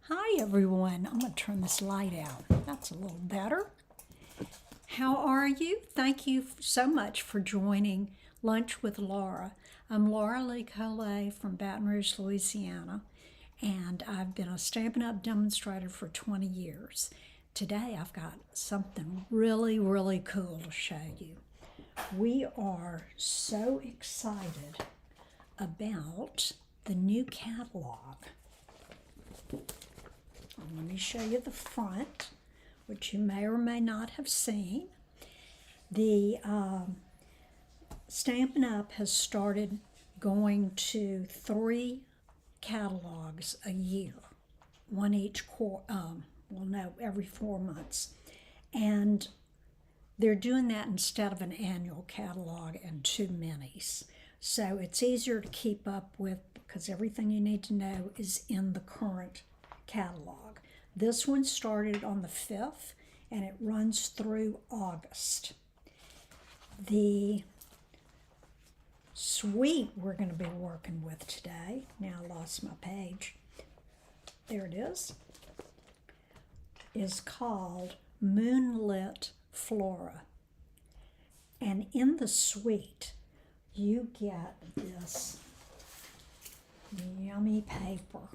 Hi everyone, I'm going to turn this light out. That's a little better. How are you? Thank you so much for joining Lunch with Laura. I'm Laura Lee Collet from Baton Rouge, Louisiana, and I've been a Stampin' Up! Demonstrator for 20 years. Today I've got something really cool to show you. We are so excited about the new catalog. Let me show you the front, which you may or may not have seen. The Stampin' Up! Has started going to 3 catalogs a year, one each every 4 months. And they're doing that instead of an annual catalog and 2 minis. So it's easier to keep up with because everything you need to know is in the current catalog. This one started on the 5th and it runs through August. The suite we're going to be working with today, now I lost my page, there it is called Moonlit Flora. And in the suite, you get this yummy paper.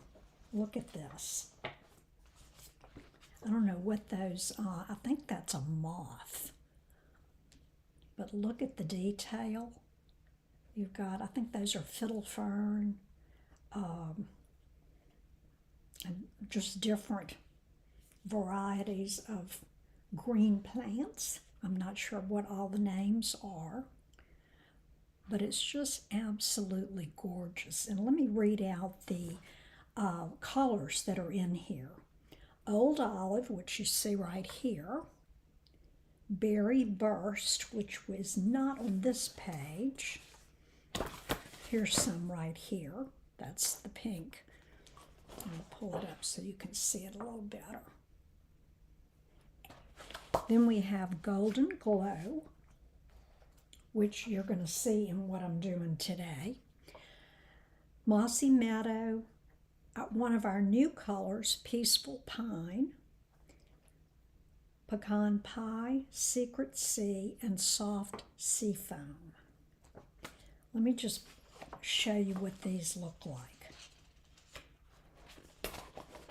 Look at this. I don't know what those are. I think that's a moth. But look at the detail. You've got, I think those are fiddle fern, and just different varieties of green plants. I'm not sure what all the names are, but it's just absolutely gorgeous. And let me read out the colors that are in here. Old Olive, which you see right here. Berry Burst, which was not on this page. Here's some right here. That's the pink. I'll pull it up so you can see it a little better. Then we have Golden Glow, which you're going to see in what I'm doing today. Mossy Meadow, one of our new colors, Peaceful Pine, Pecan Pie, Secret Sea, and Soft Sea Foam. Let me just show you what these look like.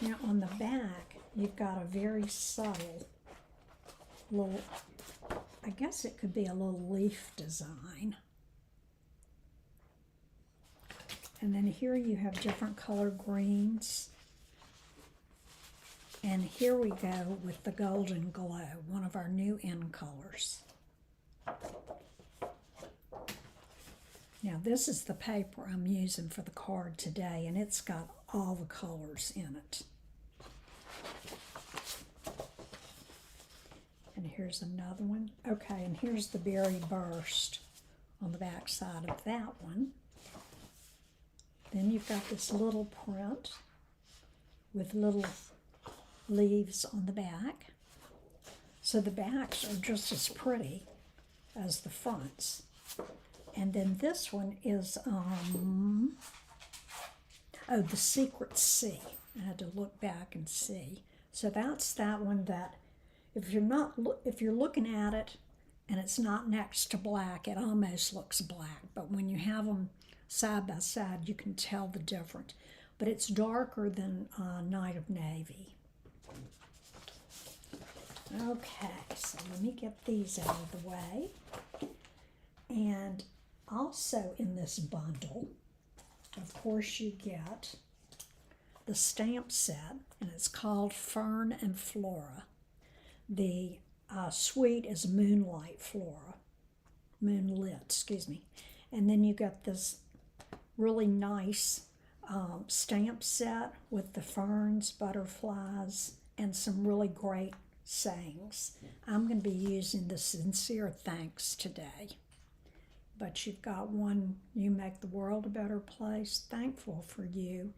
Now on the back, you've got a very subtle little, I guess it could be a little leaf design. And then here you have different color greens. And here we go with the Golden Glow, one of our new end colors. Now this is the paper I'm using for the card today, and it's got all the colors in it. And here's another one. Okay, and here's the Berry Burst on the back side of that one. Then you've got this little print with little leaves on the back. So the backs are just as pretty as the fronts. And then this one is, the Secret Sea. I had to look back and see. So that's that one that, if you're looking at it and it's not next to black, it almost looks black. But when you have them side by side, you can tell the difference. But it's darker than Night of Navy. Okay, so let me get these out of the way. And also in this bundle, of course, you get the stamp set, and it's called Fern and Flora. The suite is Moonlit Flora. And then you got this really nice stamp set with the ferns, butterflies, and some really great sayings. I'm going to be using the Sincere Thanks today. But you've got one, you make the world a better place, thankful for you,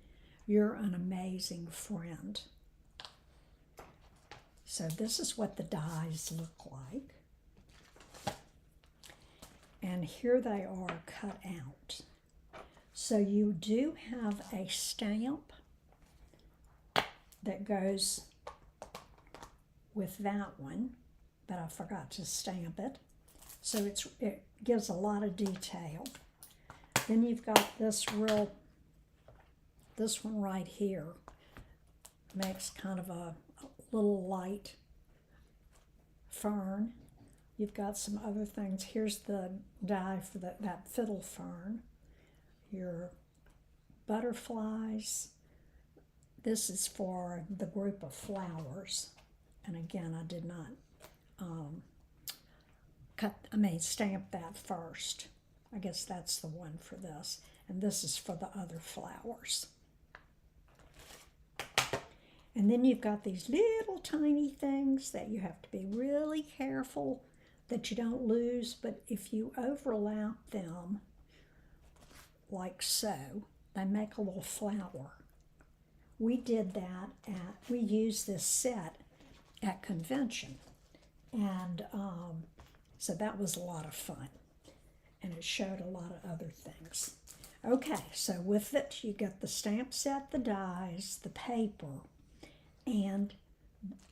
you're an amazing friend. So this is what the dies look like. And here they are cut out. So you do have a stamp that goes with that one, but I forgot to stamp it. So it gives a lot of detail. Then you've got this one right here. Makes kind of a little light fern. You've got some other things. Here's the die for that fiddle fern. Your butterflies. This is for the group of flowers. And again, I did not stamp that first. I guess that's the one for this. And this is for the other flowers. And then you've got these little tiny things that you have to be really careful that you don't lose. But if you overlap them like so, they make a little flower. We did that we used this set at convention. And so that was a lot of fun. And it showed a lot of other things. Okay, so with it, you get the stamp set, the dies, the paper, and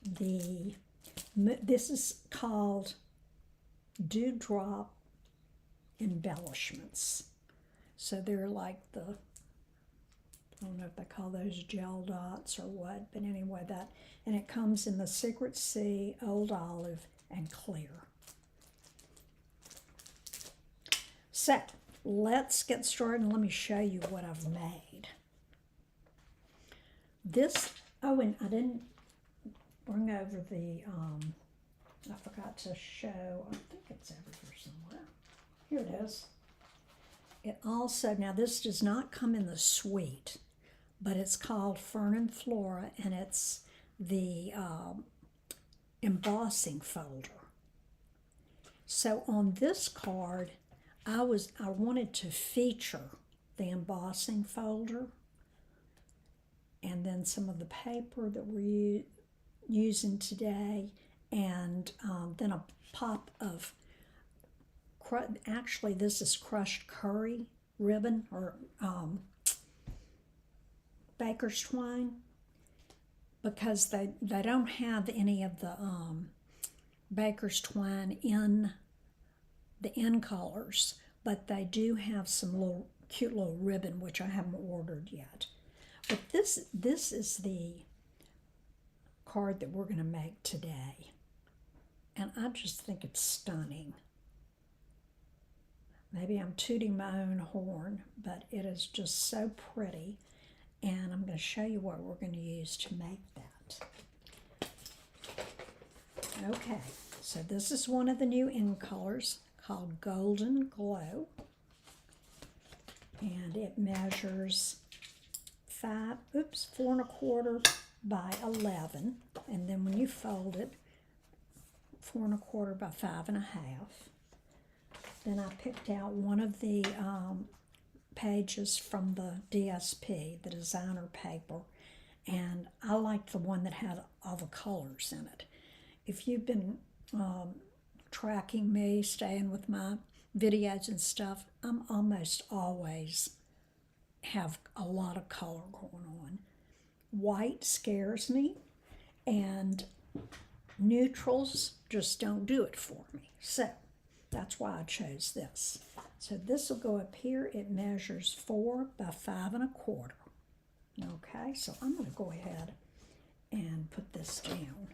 this is called dewdrop embellishments. So they're like I don't know if they call those gel dots or what, but anyway, and it comes in the Secret Sea, Old Olive, and Clear. So let's get started and let me show you what I've made. And I didn't bring over I forgot to show, I think it's over here somewhere. Here it is. It also, now this does not come in the suite, but it's called Fern and Flora, and it's the embossing folder. So on this card, I wanted to feature the embossing folder and then some of the paper that we're using today, and then a pop of, actually this is crushed curry ribbon or baker's twine, because they don't have any of the baker's twine in the end colors, but they do have some cute little ribbon, which I haven't ordered yet. But this is the card that we're going to make today, and I just think it's stunning. Maybe I'm tooting my own horn, but it is just so pretty, and I'm going to show you what we're going to use to make that. Okay, so this is one of the new in colors called Golden Glow, and it measures 4¼ by 11, and then when you fold it, 4¼ by 5½. Then I picked out one of the pages from the DSP, the designer paper, and I liked the one that had all the colors in it. If you've been tracking me, staying with my videos and stuff, I'm almost always have a lot of color going on. White scares me, and neutrals just don't do it for me. So that's why I chose this. So this will go up here. It measures 4 by 5¼ Okay, so I'm going to go ahead and put this down.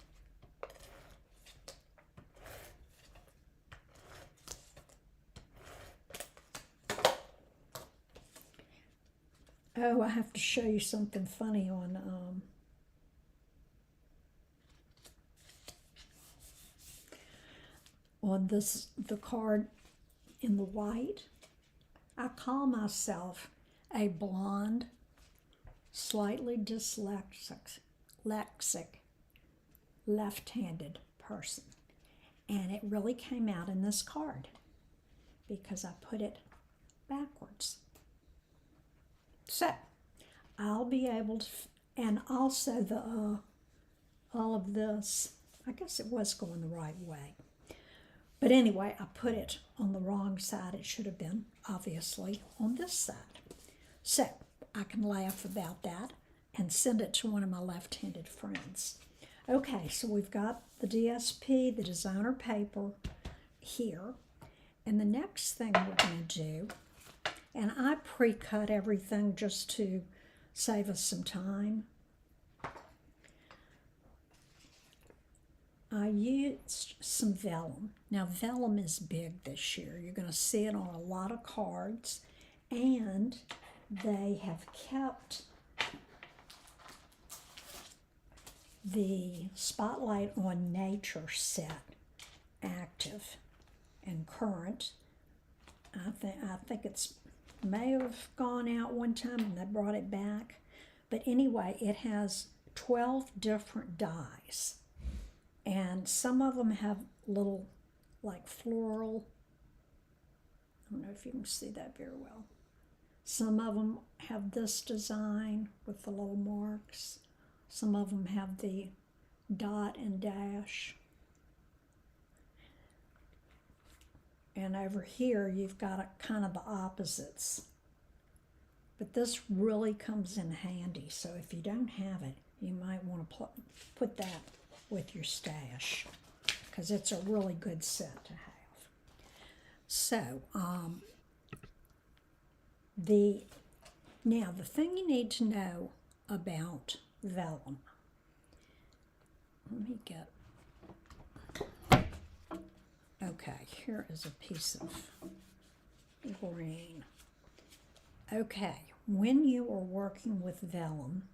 Oh, I have to show you something funny on the card in the white. I call myself a blonde, slightly dyslexic, left-handed person. And it really came out in this card because I put it backwards. So I'll be able to, and also all of this, I guess it was going the right way. But anyway, I put it on the wrong side. It should have been, obviously, on this side. So I can laugh about that and send it to one of my left-handed friends. Okay, so we've got the DSP, the designer paper here. And the next thing we're going to do, and I pre-cut everything just to save us some time. I used some vellum. Now vellum is big this year. You're going to see it on a lot of cards, and they have kept the Spotlight on Nature set active and current. I think it's may have gone out one time and they brought it back. But anyway, it has 12 different dies. And some of them have little, like floral, I don't know if you can see that very well. Some of them have this design with the little marks. Some of them have the dot and dash. And over here, you've got kind of the opposites. But this really comes in handy. So if you don't have it, you might want to put that with your stash, because it's a really good set to have. So, now the thing you need to know about vellum. Let me get, okay, here is a piece of green. Okay, when you are working with vellum,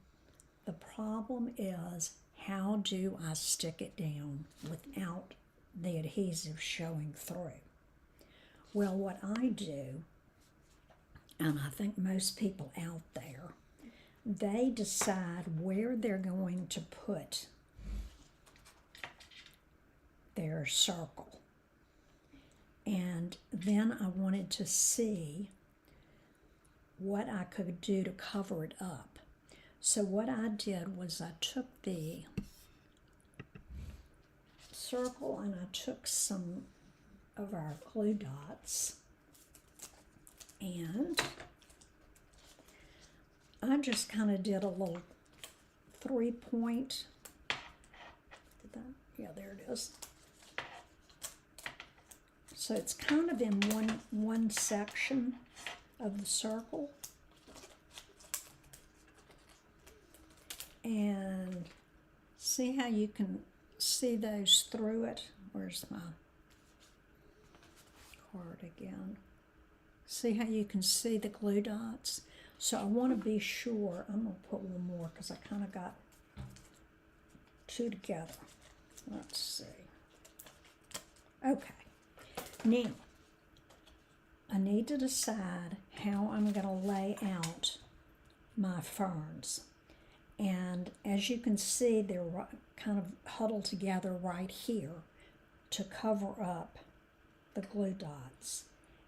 the problem is, how do I stick it down without the adhesive showing through? Well, what I do, and I think most people out there, they decide where they're going to put their circle. And then I wanted to see what I could do to cover it up. So what I did was I took the circle and I took some of our glue dots and I just kind of did a little 3-point. Yeah, there it is. So it's kind of in one section of the circle. And see how you can see those through it? Where's my card again? See how you can see the glue dots? So I want to be sure. I'm going to put one more because I kind of got two together. Let's see. Okay. Now, I need to decide how I'm going to lay out my ferns. And as you can see, they're kind of huddled together right here to cover up the glue dots.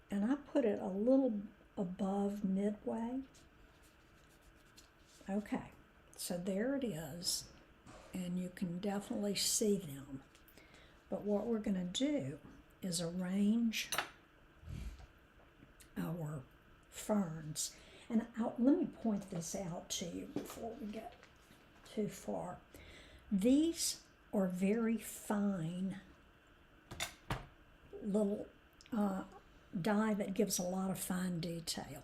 And I put it a little above midway. Okay, so there it is. And you can definitely see them. But what we're going to do is arrange our ferns. And let me point this out to you before we get too far. These are very fine little die that gives a lot of fine detail.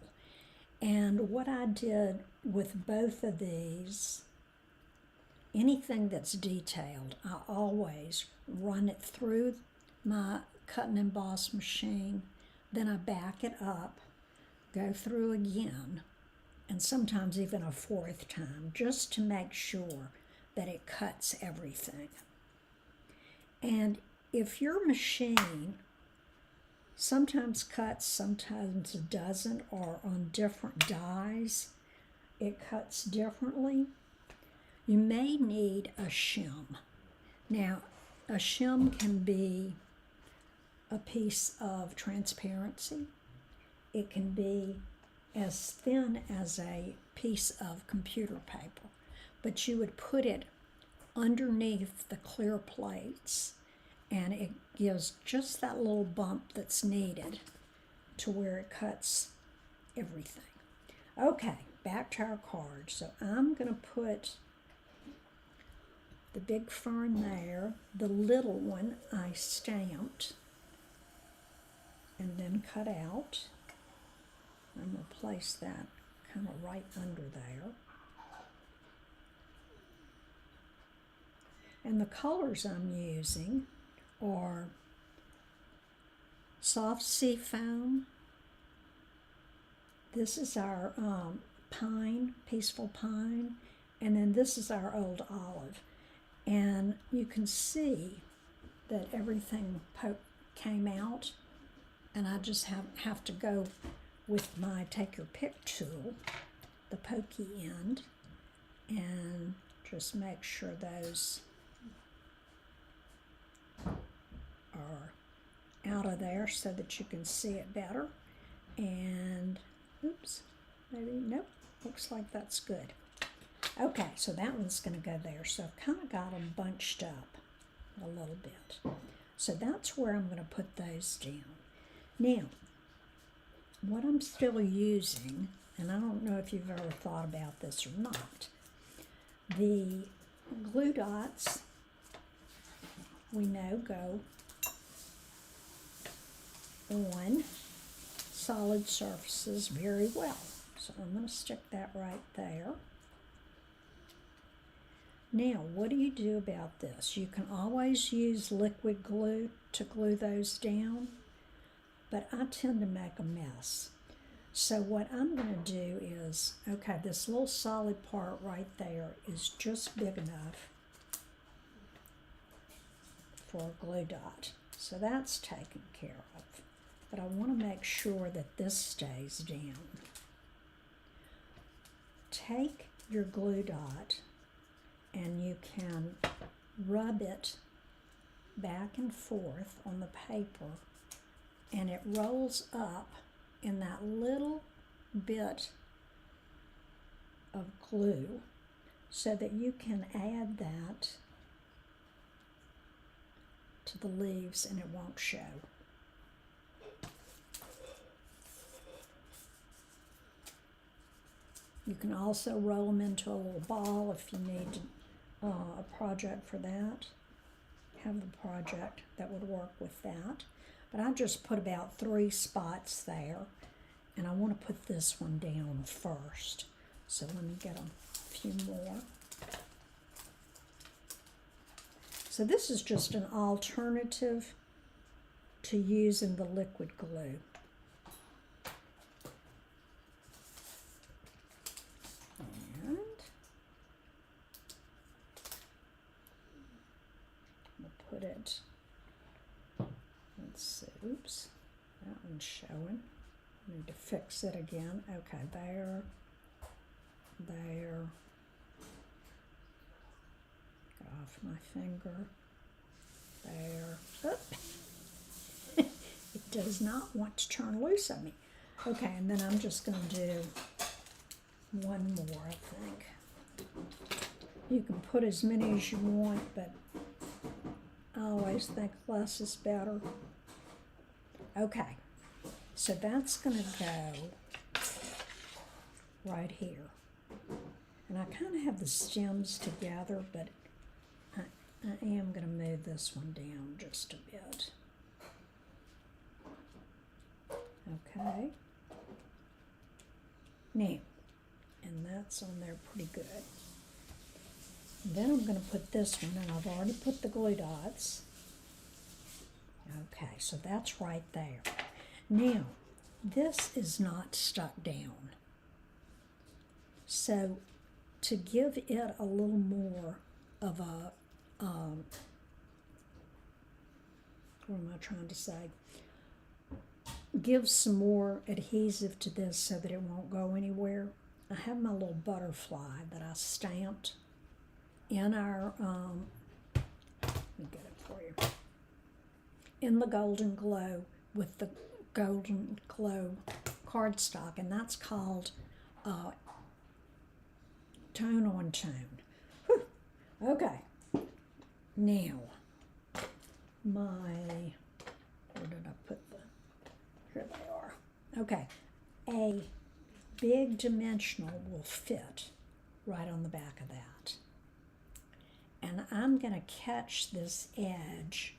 And what I did with both of these, anything that's detailed, I always run it through my cut and emboss machine, then I back it up, go through again, and sometimes even a fourth time, just to make sure that it cuts everything. And if your machine sometimes cuts, sometimes it doesn't, or on different dies, it cuts differently, you may need a shim. Now, a shim can be a piece of transparency. It can be as thin as a piece of computer paper, but you would put it underneath the clear plates, and it gives just that little bump that's needed to where it cuts everything. Okay, back to our card. So I'm going to put the big fern there. The little one I stamped and then cut out. I'm going to place that kind of right under there. And the colors I'm using are soft sea foam. This is our pine, peaceful pine, and then this is our old olive. And you can see that everything came out, and I just have to go with my take your pick tool, the pokey end, and just make sure those are out of there so that you can see it better. And oops, maybe, nope, looks like that's good. Okay, so that one's going to go there. So I've kind of got them bunched up a little bit. So that's where I'm going to put those down. Now, what I'm still using, and I don't know if you've ever thought about this or not, the glue dots we know go on solid surfaces very well. So I'm going to stick that right there. Now, what do you do about this? You can always use liquid glue to glue those down, but I tend to make a mess. So what I'm going to do is, okay, this little solid part right there is just big enough for a glue dot. So that's taken care of. But I want to make sure that this stays down. Take your glue dot and you can rub it back and forth on the paper, and it rolls up in that little bit of glue so that you can add that to the leaves and it won't show. You can also roll them into a little ball if you need a project for that. Have a project that would work with that. But I just put about 3 spots there, and I want to put this one down first. So let me get a few more. So this is just an alternative to using the liquid glue. And we'll put it, let's see, oops, that one's showing. I need to fix it again. Okay, there, there. Get off my finger. There. Oop. It does not want to turn loose on me. Okay, and then I'm just going to do one more, I think. You can put as many as you want, but I always think less is better. Okay, so that's going to go right here. And I kind of have the stems together, but I am going to move this one down just a bit. Okay. Now, and that's on there pretty good. Then I'm going to put this one, and I've already put the glue dots. Okay, so that's right there. Now, this is not stuck down. So, to give it a little more of a, what am I trying to say? Give some more adhesive to this so that it won't go anywhere. I have my little butterfly that I stamped in our, let me get it for you, in the Golden Glow with the Golden Glow cardstock, and that's called Tone on Tone. Whew. Okay, now where did I put the, here they are. Okay, A, big dimensional will fit right on the back of that. And I'm going to catch this edge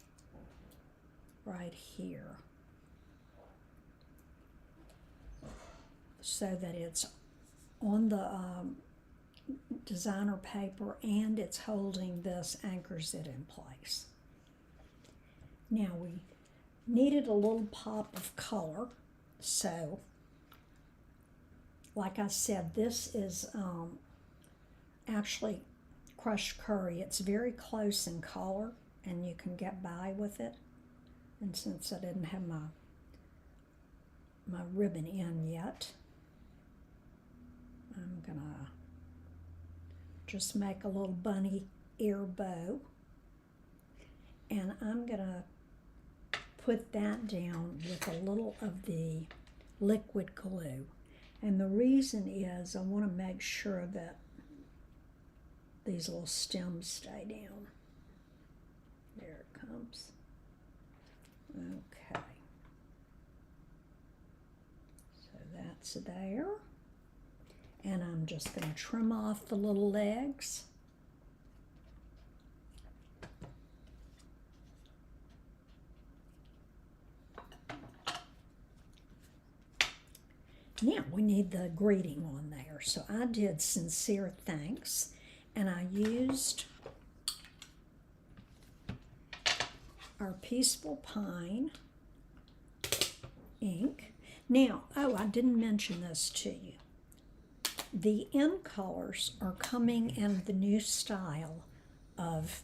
right here so that it's on the designer paper and it's holding this, anchors it in place. Now we needed a little pop of color, so like I said, this is actually crushed curry. It's very close in color and you can get by with it. And since I didn't have my ribbon in yet, I'm gonna just make a little bunny ear bow, and I'm gonna put that down with a little of the liquid glue. And the reason is I want to make sure that these little stems stay down. There it comes. Okay. So that's there. And I'm just going to trim off the little legs. Now we need the greeting on there. So I did sincere thanks, and I used our Peaceful Pine ink. Now, oh, I didn't mention this to you. The end colors are coming in the new style of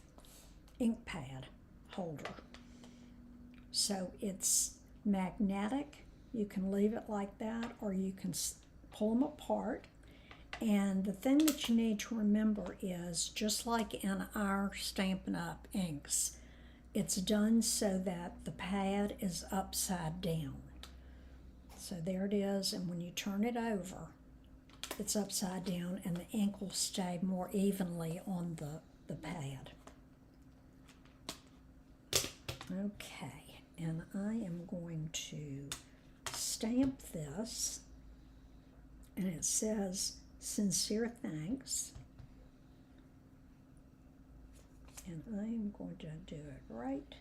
ink pad holder. So it's magnetic. You can leave it like that, or you can pull them apart. And the thing that you need to remember is, just like in our Stampin' Up! Inks, it's done so that the pad is upside down. So there it is, and when you turn it over, it's upside down and the ink will stay more evenly on the pad. Okay, and I am going to stamp this, and it says sincere thanks, and I am going to do it right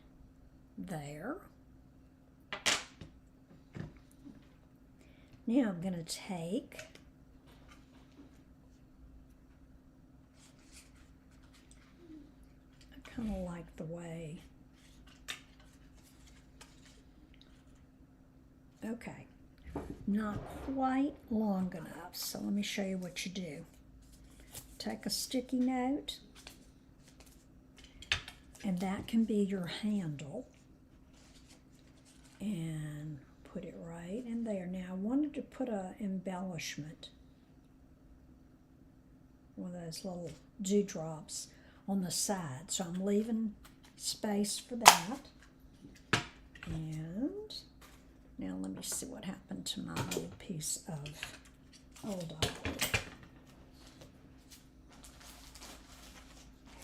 there. Now I'm going to take I kind of like the way, okay, not quite long enough, so let me show you what you do. Take a sticky note, and that can be your handle, and put it right in there. Now I wanted to put an embellishment, one of those little dewdrops on the side, so I'm leaving space for that. And now let me see what happened to my little piece of old olive.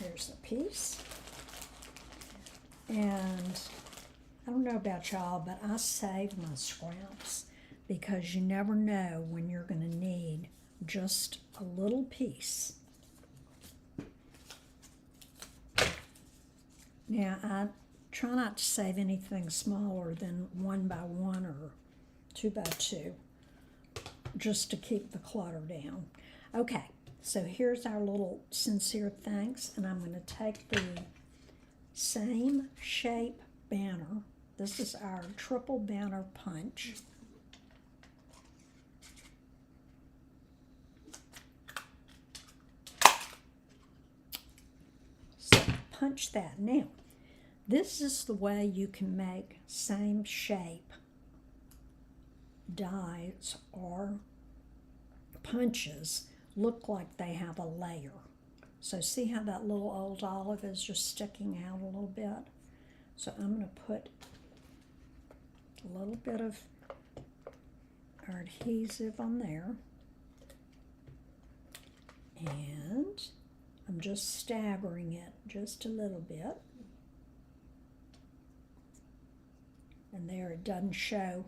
Here's the piece. And I don't know about y'all, but I save my scraps because you never know when you're going to need just a little piece. Now, I try not to save anything smaller than 1 by 1 or 2 by 2, just to keep the clutter down. Okay, so here's our little sincere thanks, and I'm going to take the same shape banner. This is our triple banner punch. So punch that. Now, this is the way you can make same shape dies or punches look like they have a layer. So see how that little old olive is just sticking out a little bit? So I'm going to put a little bit of our adhesive on there, and I'm just staggering it just a little bit. And there, it doesn't show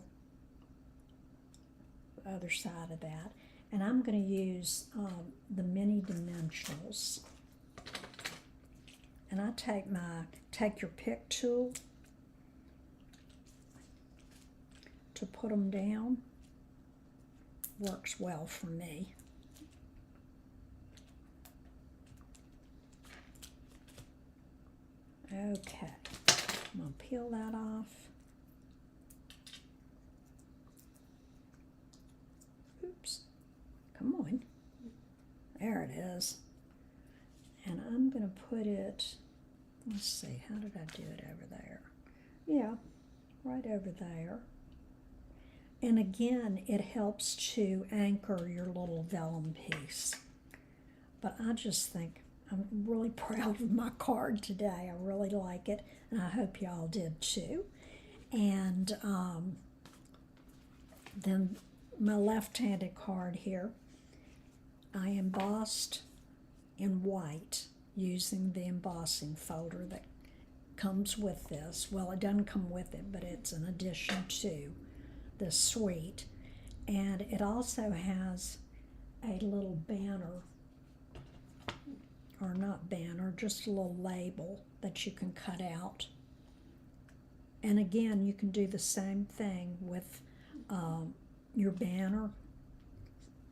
the other side of that. And I'm going to use the mini dimensionals. And I take your pick tool to put them down. Works well for me. Okay, I'm going to peel that off. Oops, come on. There it is. And I'm going to put it, let's see, how did I do it over there? Yeah, right over there. And again, it helps to anchor your little vellum piece. But I just think I'm really proud of my card today. I really like it, and I hope y'all did too. And then my left-handed card here, I embossed in white using the embossing folder that comes with this. Well, it doesn't come with it, but it's an addition to the suite. And it also has a little banner, or not banner, just a little label that you can cut out. And again, you can do the same thing with your banner.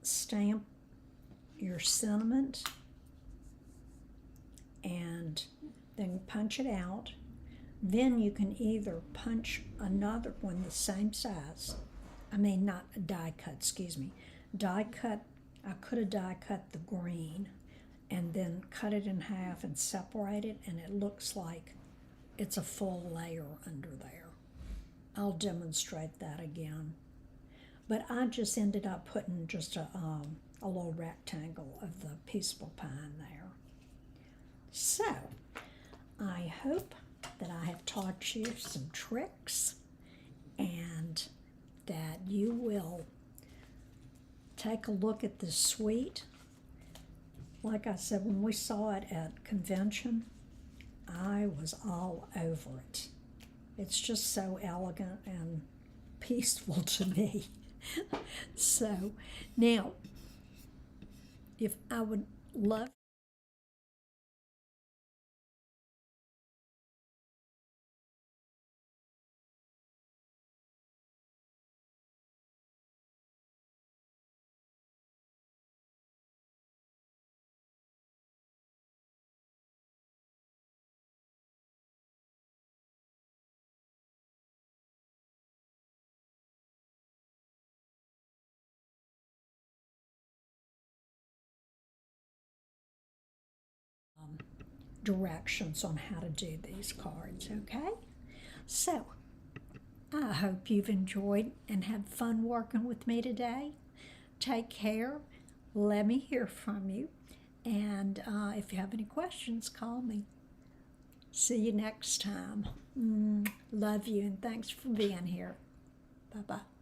Stamp your sentiment and then punch it out. Then you can either punch another one the same size. I mean, not a die cut, excuse me. Die cut, I could have die cut the green and then cut it in half and separate it, and it looks like it's a full layer under there. I'll demonstrate that again. But I just ended up putting just a little rectangle of the peaceful pine there. So, I hope that I have taught you some tricks and that you will take a look at this suite. Like I said, when we saw it at convention, I was all over it. It's just so elegant and peaceful to me. So, now, if I would love directions on how to do these cards, okay? So, I hope you've enjoyed and had fun working with me today. Take care. Let me hear from you. And if you have any questions, call me. See you next time. Love you, and thanks for being here. Bye-bye.